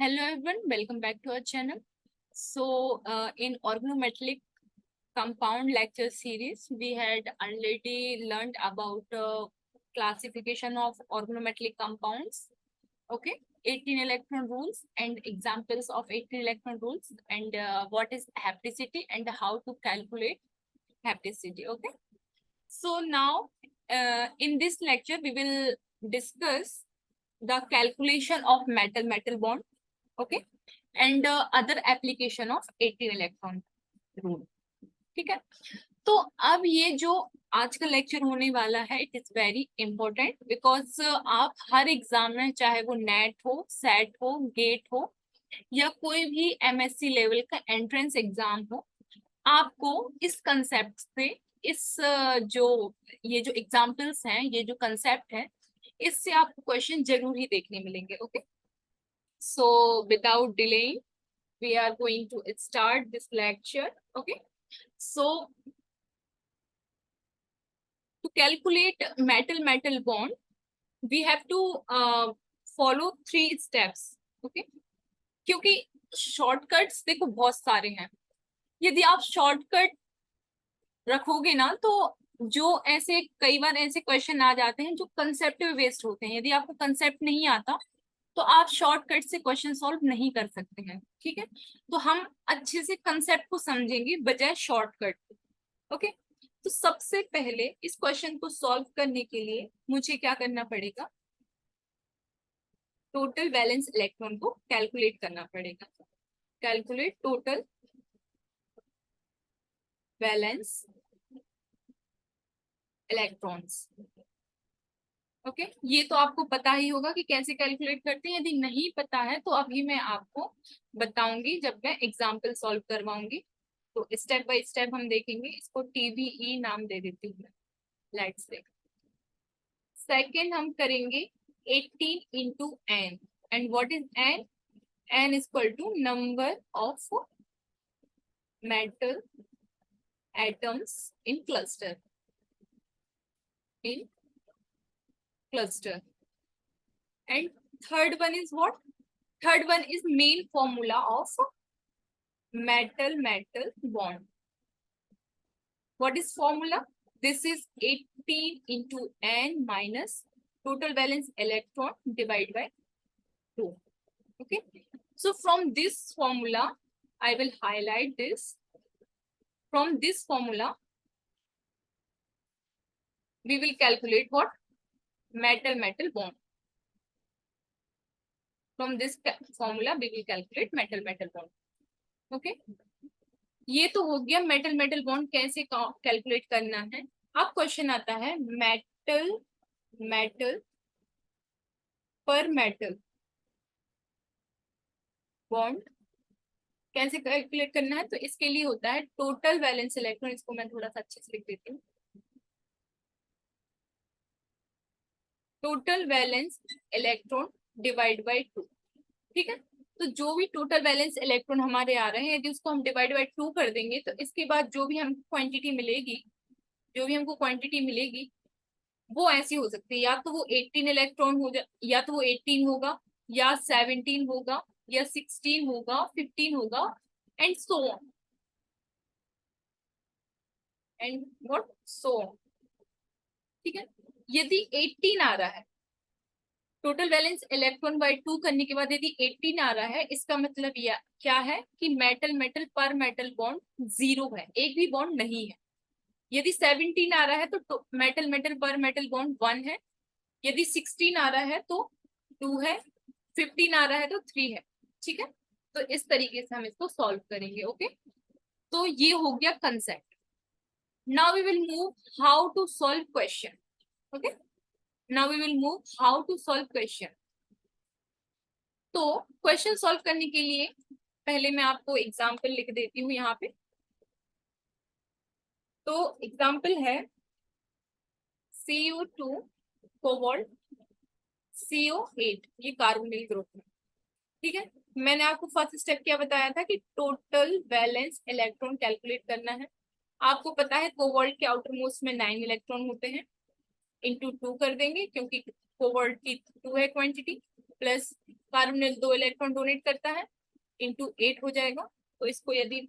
Hello everyone, welcome back to our channel. In organometallic compound lecture series, we had already learned about classification of organometallic compounds. Okay, 18 electron rules and examples of 18 electron rules, and what is hapticity and how to calculate hapticity. Okay, so now in this lecture, we will discuss the calculation of metal-metal bond. Okay, and other application of 18 electron rule. ठीक है, तो अब ये जो आज का lecture होने वाला है it is very important because आप हर एग्जाम में, चाहे वो नेट हो, सेट हो, गेट हो या कोई भी एमएससी लेवल का एंट्रेंस एग्जाम हो, आपको इस कंसेप्ट से, इस जो ये जो एग्जाम्पल्स हैं, ये जो कंसेप्ट है, इससे आपको क्वेश्चन जरूर ही देखने मिलेंगे। Okay, so without delaying we are going to start this lecture. Okay, so to calculate metal bond we have to follow 3 steps. Okay, क्योंकि शॉर्टकट्स देखो बहुत सारे हैं, यदि आप शॉर्टकट रखोगे ना तो जो ऐसे कई बार ऐसे क्वेश्चन आ जाते हैं जो कंसेप्ट पे बेस्ड होते हैं, यदि आपको कंसेप्ट नहीं आता तो आप शॉर्टकट से क्वेश्चन सॉल्व नहीं कर सकते हैं। ठीक है, तो हम अच्छे से कंसेप्ट को समझेंगे बजाय शॉर्टकट। ओके, तो सबसे पहले इस क्वेश्चन को सॉल्व करने के लिए मुझे क्या करना पड़ेगा, टोटल वैलेंस इलेक्ट्रॉन को कैलकुलेट करना पड़ेगा। Calculate total valence electrons. Okay, ये तो आपको पता ही होगा कि कैसे कैलकुलेट करते हैं। यदि नहीं पता है तो अभी मैं आपको बताऊंगी जब मैं एग्जाम्पल सॉल्व करवाऊंगी, तो स्टेप बाय स्टेप हम देखेंगे। इसको टीवीई नाम दे देती हूँ। लेट्स देख, सेकेंड हम करेंगे 18 into n, and what is n? N is equal to number of metal atoms in cluster, in cluster. And third one is what? Third one is main formula of metal bond. What is formula? This is 18 into n minus total valence electron divided by 2. Okay, so from this formula I will highlight this. From this formula we will calculate what? Metal bond. From this formula we will calculate metal bond. Okay, ये तो हो गया metal bond कैसे calculate करना है। अब question आता है मेटल पर मेटल बॉन्ड कैसे कैलकुलेट करना है। तो इसके लिए होता है टोटल वैलेंस इलेक्ट्रॉन। इसको मैं थोड़ा सा अच्छे से लिख देती हूँ। Total valence electron divide by 2। ठीक है, तो जो भी टोटल वैलेंस इलेक्ट्रॉन हमारे आ रहे हैं, यदि उसको हम डिवाइड बाई 2 कर देंगे तो इसके बाद जो भी हमको क्वांटिटी मिलेगी, वो ऐसी हो सकती है, या तो वो 18 इलेक्ट्रॉन हो या तो वो 18 होगा, या 17 होगा, या 16 होगा, 15 होगा, and so on, and what so on. ठीक है, यदि 18 आ रहा है, टोटल वैलेंस इलेक्ट्रॉन बाय 2 करने के बाद यदि 18 आ रहा है, इसका मतलब यह क्या है कि मेटल पर मेटल बॉन्ड 0 है, एक भी बॉन्ड नहीं है। यदि 17 आ रहा है तो मेटल पर मेटल बॉन्ड 1 है। यदि 16 आ रहा है तो 2 है, 15 आ रहा है तो 3 है। ठीक है, तो इस तरीके से हम इसको सॉल्व करेंगे। ओके, तो ये हो गया concept. Now we will move how to solve question. Okay, now we will move how to solve question. तो क्वेश्चन सॉल्व करने के लिए पहले मैं आपको एग्जाम्पल लिख देती हूँ यहाँ पे। तो एग्जाम्पल है CO2 कोबाल्ट CO8, ये कार्बोनिल ग्रुप है। ठीक है, मैंने आपको फर्स्ट स्टेप क्या बताया था कि टोटल वैलेंस इलेक्ट्रॉन कैलकुलेट करना है। आपको पता है कोबाल्ट के आउटर मोस्ट में 9 इलेक्ट्रॉन होते हैं, इंटू 2 कर देंगे क्योंकि कोबाल्ट की 2 है quantity, plus carbonyl 2 electron donate करता है, इंटू 8 हो जाएगा। तो इसको यदि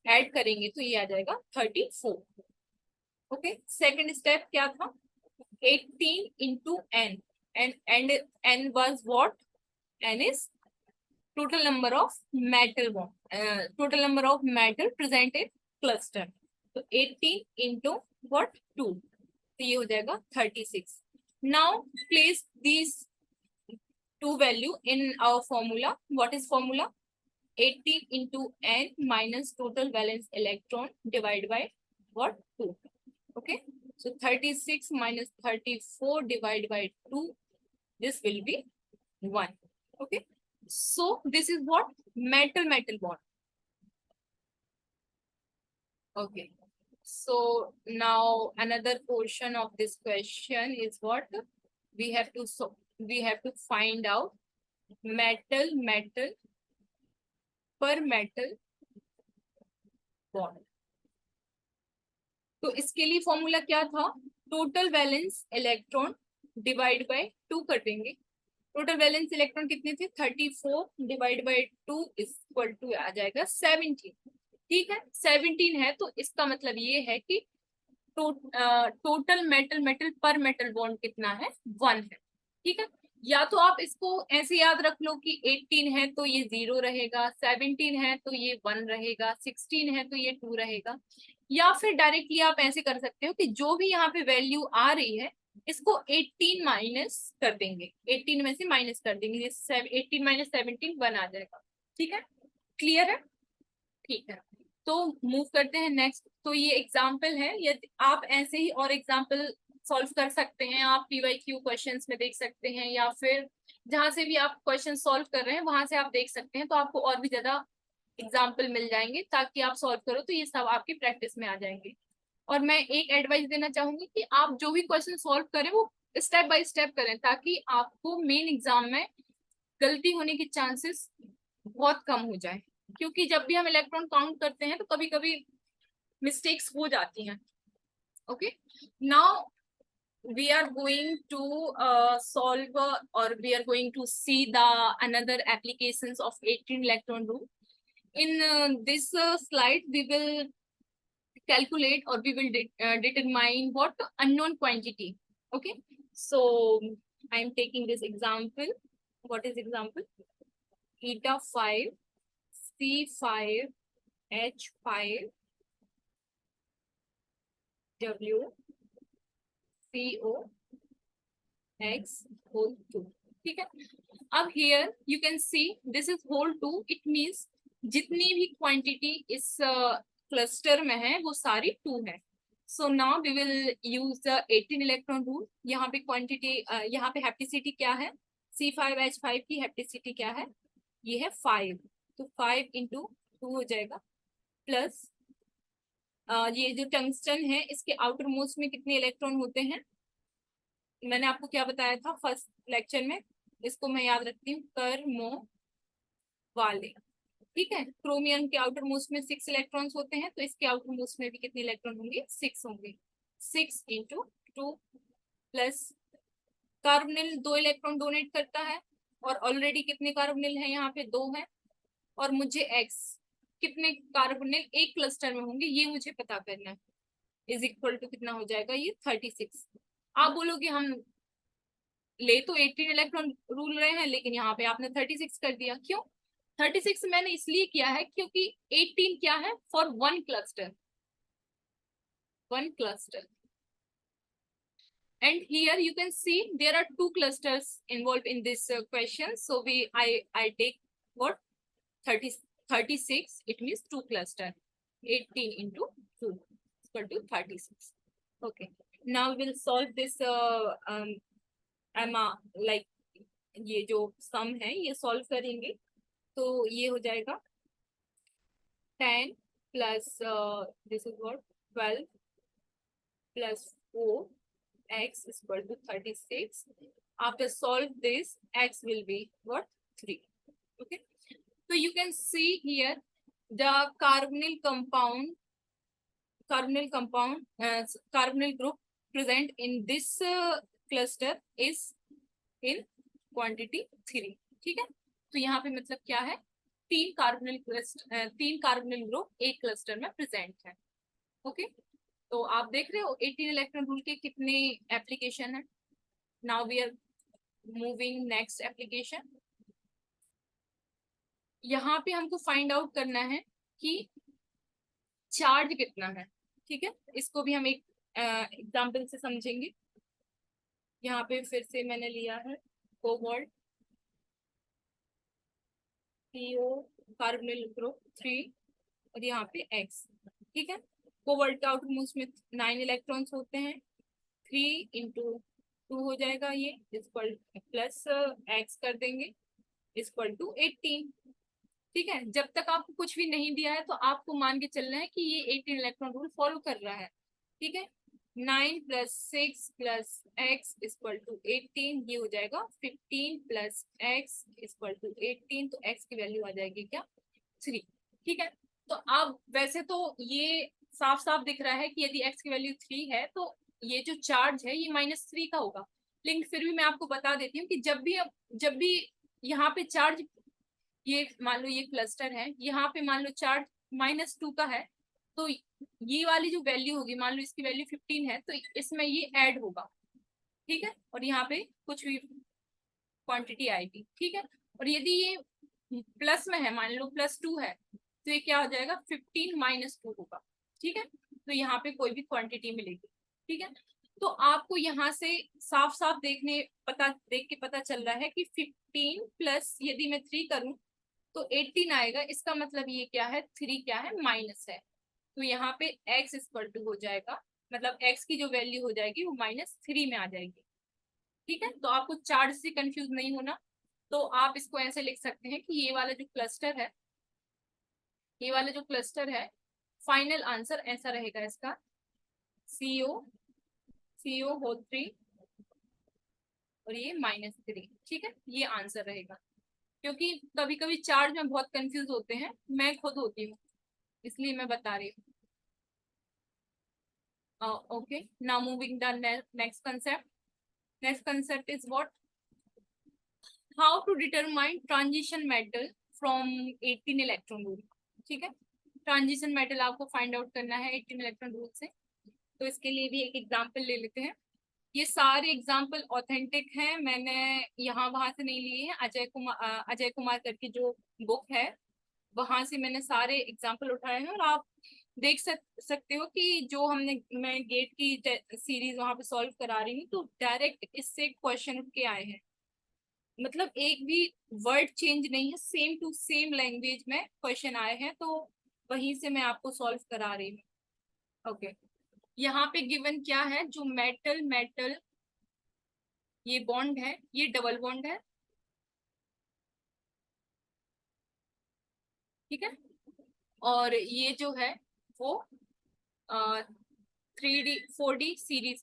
ऐड करेंगे तो ये आ जाएगा 34। ओके, सेकंड स्टेप क्या था, 18 into n, and n was what? N is total number of metal bond, total number of metal present in cluster. तो 18 into what? 2, तो ये हो जाएगा 36. Now place these two value in our formula. What is formula? 18 into n minus total valence electron divided by what? 2. Okay, so 36 minus 34 divided by 2, this will be 1. Okay, so this is what? Metal bond. Okay, so now another portion of this question is what? We have to find out metal per metal bond. तो इसके लिए formula क्या था, total valence electron divide by 2 कर देंगे। Total valence electron कितने थे, 34 divide by 2 equal to आ जाएगा 17। ठीक है, 17 है तो इसका मतलब ये है कि टोटल मेटल पर मेटल बॉन्ड कितना है, 1 है। ठीक है, या तो आप इसको ऐसे याद रख लो कि 18 है तो ये 0 रहेगा, 17 है तो ये 1 रहेगा, 16 है तो ये 2 रहेगा, या फिर डायरेक्टली आप ऐसे कर सकते हो कि जो भी यहाँ पे वैल्यू आ रही है इसको 18 माइनस कर देंगे, 18 में से माइनस कर देंगे, 18 माइनस 17 1 आ जाएगा। ठीक है, क्लियर है? ठीक है, तो मूव करते हैं नेक्स्ट। तो ये एग्जाम्पल है, यदि आप ऐसे ही और एग्जाम्पल सॉल्व कर सकते हैं, आप PYQ क्वेश्चंस में देख सकते हैं, या फिर जहां से भी आप क्वेश्चन सॉल्व कर रहे हैं वहां से आप देख सकते हैं, तो आपको और भी ज्यादा एग्जाम्पल मिल जाएंगे ताकि आप सॉल्व करो तो ये सब आपकी प्रैक्टिस में आ जाएंगे। और मैं एक एडवाइस देना चाहूंगी कि आप जो भी क्वेश्चन सॉल्व करें वो स्टेप बाय स्टेप करें, ताकि आपको मेन एग्जाम में गलती होने के चांसेस बहुत कम हो जाए, क्योंकि जब भी हम इलेक्ट्रॉन काउंट करते हैं तो कभी कभी मिस्टेक्स हो जाती हैं। Okay, now we are going to solve or we are going to see the another applications of 18 electron rule. In this slide we will calculate or we will determine what unknown quantity. Okay, so I am taking this example. What is example? Eta 5 C5 H5 W CO X whole 2. ठीक है, अब here you can see this is whole 2. It means जितनी भी quantity इस cluster में है वो सारी 2 है। So now we will use the 18 electron rule. यहाँ पे क्वांटिटी, यहाँ पे हैप्टिसिटी क्या है, C5H5 की हैप्टिसिटी क्या है, ये है 5, तो 5 into 2 हो जाएगा, प्लस ये जो टंगस्टन है इसके आउटर मोस्ट में कितने इलेक्ट्रॉन होते हैं, मैंने आपको क्या बताया था फर्स्ट लेक्चर में, इसको मैं याद रखती हूँ, कर्मो वाले। ठीक है, क्रोमियम के आउटर मोस्ट में 6 इलेक्ट्रॉन्स होते हैं, तो इसके आउटर मोस्ट में भी कितने इलेक्ट्रॉन होंगे, 6 होंगे। 6 into 2 plus carbonyl 2 electron donate करता है, और ऑलरेडी कितने कार्बोनिल है यहाँ पे, 2 है, और मुझे एक्स कितने कार्बोनिल एक क्लस्टर में होंगे ये मुझे पता करना है, इज इक्वल टू कितना हो जाएगा, ये 36। आप बोलोगे हम ले तो 18 इलेक्ट्रॉन रूल रहे हैं लेकिन यहाँ पे आपने 36 कर दिया, क्यों? 36 मैंने इसलिए किया है क्योंकि 18 क्या है, for one cluster, and here you can see there are 2 clusters involved in this question, so I take what, 36, it means 2 cluster, 18 into 2 equal to 36. Okay, now we will solve this like ये जो सम है ये solve करेंगे, तो ये हो जाएगा 10 plus this is what, 12 plus 4 x is equal to 36. After solve this, x will be what, 3. Okay, so you can see here the carbonyl group present in this cluster is in quantity 3. ठीक है, तो यहाँ पे मतलब क्या है, तीन carbonyl group एक क्लस्टर में प्रेजेंट है। ओके, तो आप देख रहे हो 18 इलेक्ट्रॉन रूल के कितने एप्लीकेशन है। Now we are moving next application. यहाँ पे हमको फाइंड आउट करना है कि चार्ज कितना है। ठीक है, इसको भी हम एक एग्जाम्पल से समझेंगे। यहाँ पे फिर से मैंने लिया है कोबाल्ट, CO कार्बोनिल ग्रुप 3 और यहाँ पे X। ठीक है, कोबाल्ट के आउटरमोस्ट में 9 इलेक्ट्रॉन्स होते हैं, 3 × 2 हो जाएगा, ये इक्वल प्लस X कर देंगे इक्वल टू 18। ठीक है, जब तक आपको कुछ भी नहीं दिया है तो आपको मान के चलना है कि ये 18 इलेक्ट्रॉन रूल फॉलो कर रहा है। ठीक है, 9 + 6 + x इक्वल टू 18, ये हो जाएगा 15 + x इक्वल टू 18, तो x की वैल्यू आ जाएगी क्या, 3। ठीक है, तो अब वैसे तो ये साफ साफ दिख रहा है कि यदि x की वैल्यू 3 है तो ये जो चार्ज है ये -3 का होगा। लेकिन फिर भी मैं आपको बता देती हूँ कि जब भी यहाँ पे चार्ज, ये मान लो ये क्लस्टर है, यहाँ पे मान लो चार्ज -2 का है, तो ये वाली जो वैल्यू होगी, मान लो इसकी वैल्यू 15 है, तो इसमें ये ऐड होगा। ठीक है, और यहाँ पे कुछ भी क्वांटिटी आएगी। ठीक है, और यदि ये प्लस में है, मान लो +2 है, तो ये क्या हो जाएगा, 15 - 2 होगा। ठीक है, तो यहाँ पे कोई भी क्वांटिटी मिलेगी। ठीक है, तो आपको यहाँ से साफ साफ देख के पता चल रहा है कि 15 प्लस यदि मैं 3 करूं तो 18 आएगा। इसका मतलब ये क्या है, 3 क्या है, माइनस है। तो यहाँ पे x इक्वल टू हो जाएगा, मतलब x की जो वैल्यू हो जाएगी वो -3 में आ जाएगी। ठीक है, तो आपको चार्ज से कंफ्यूज नहीं होना, तो आप इसको ऐसे लिख सकते हैं कि ये वाला जो क्लस्टर है, फाइनल आंसर ऐसा रहेगा इसका, CO होल 3 और ये -3। ठीक है, ये आंसर रहेगा। क्योंकि कभी कभी चार्ज में बहुत कंफ्यूज होते हैं, मैं खुद होती हूँ, इसलिए मैं बता रही हूँ। Okay, now moving the next concept. Next concept is what, how to determine transition metal from 18 electron rule. ठीक है, ट्रांजिशन मेटल आपको फाइंड आउट करना है 18 इलेक्ट्रॉन रूल से। तो इसके लिए भी एक एग्जांपल ले लेते हैं। ये सारे एग्जाम्पल ऑथेंटिक हैं, मैंने यहाँ वहां से नहीं लिए हैं। अजय कुमार करके जो बुक है, वहां से मैंने सारे एग्जाम्पल उठाए हैं, और आप देख सकते हो कि जो मैं गेट की सीरीज वहां पे सॉल्व करा रही हूँ, तो डायरेक्ट इससे क्वेश्चन उठ के आए हैं। मतलब एक भी वर्ड चेंज नहीं है, सेम टू सेम लैंग्वेज में क्वेश्चन आए हैं, तो वहीं से मैं आपको सॉल्व करा रही हूँ। ओके, यहाँ पे गिवन क्या है, जो मेटल मेटल ये बॉन्ड है, ये डबल बॉन्ड है। ठीक है, और ये जो है वो 4D सीरीज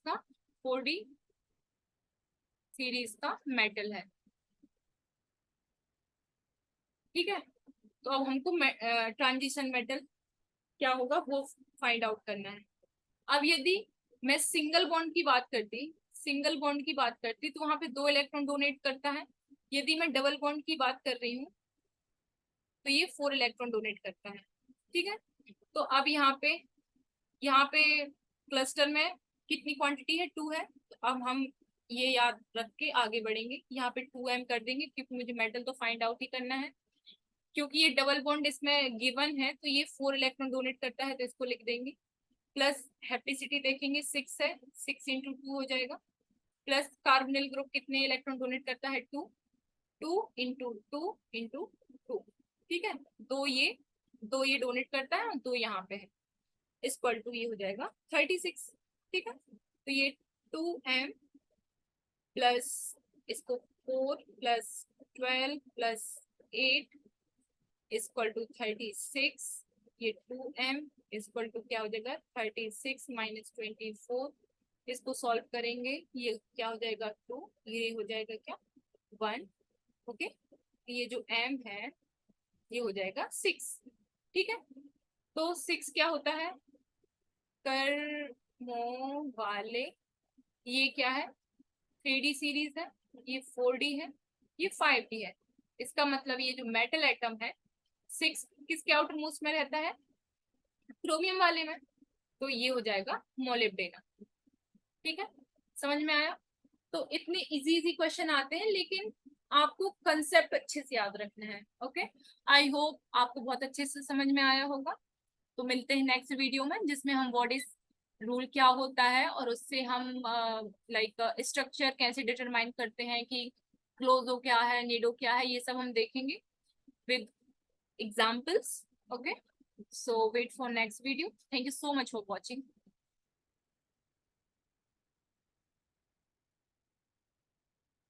का मेटल है। ठीक है, तो अब हमको ट्रांजिशन मेटल क्या होगा वो फाइंड आउट करना है। अब यदि मैं सिंगल बॉन्ड की बात करती तो वहां पे 2 इलेक्ट्रॉन डोनेट करता है। यदि मैं डबल बॉन्ड की बात कर रही हूँ तो ये 4 इलेक्ट्रॉन डोनेट करता है। ठीक है, तो अब यहाँ पे क्लस्टर में कितनी क्वांटिटी है, 2 है। तो अब हम ये याद रख के आगे बढ़ेंगे, यहाँ पे 2m कर देंगे, क्योंकि मुझे मेटल तो फाइंड आउट ही करना है। क्योंकि ये डबल बॉन्ड इसमें गिवन है, तो ये 4 इलेक्ट्रॉन डोनेट करता है, तो इसको लिख देंगे। प्लस हैप्टिसिटी देखेंगे, 6 है, 6 × 2 हो जाएगा। प्लस कार्बोनिल ग्रुप कितने इलेक्ट्रॉन डोनेट करता है, 2, 2 × 2 × 2। ठीक है, दो ये डोनेट करता है और 2 यहाँ पे है, इक्वल टू ये हो जाएगा 36। ठीक है, तो ये 2m प्लस इसको 4 + 12 + 8 इक्वल टू 36। ये 2m इक्वल टू क्या हो जाएगा, 36 - 24। इसको सॉल्व करेंगे, ये क्या हो जाएगा, 2, ये हो जाएगा क्या, 1। ओके, ये जो m है ये हो जाएगा 6। ठीक है, तो 6 क्या होता है, कर्मों वाले, ये क्या है, 3D सीरीज है, ये 4D है, ये 5D है। इसका मतलब ये जो मेटल एटम है 6 किसके आउटर मोस्ट में रहता है, क्रोमियम वाले में, तो ये हो जाएगा मोलिब्डेनम। ठीक है, समझ में आया। तो इतने इजी इजी क्वेश्चन आते हैं, लेकिन आपको कंसेप्ट अच्छे से याद रखना है। ओके, आई होप आपको बहुत अच्छे से समझ में आया होगा। तो मिलते हैं नेक्स्ट वीडियो में, जिसमें हम व्हाट इज रूल क्या होता है, और उससे हम लाइक स्ट्रक्चर कैसे डिटरमाइन करते हैं कि क्लोजो क्या है, नीडो क्या है, ये सब हम देखेंगे with examples. Okay, so wait for next video. Thank you so much for watching.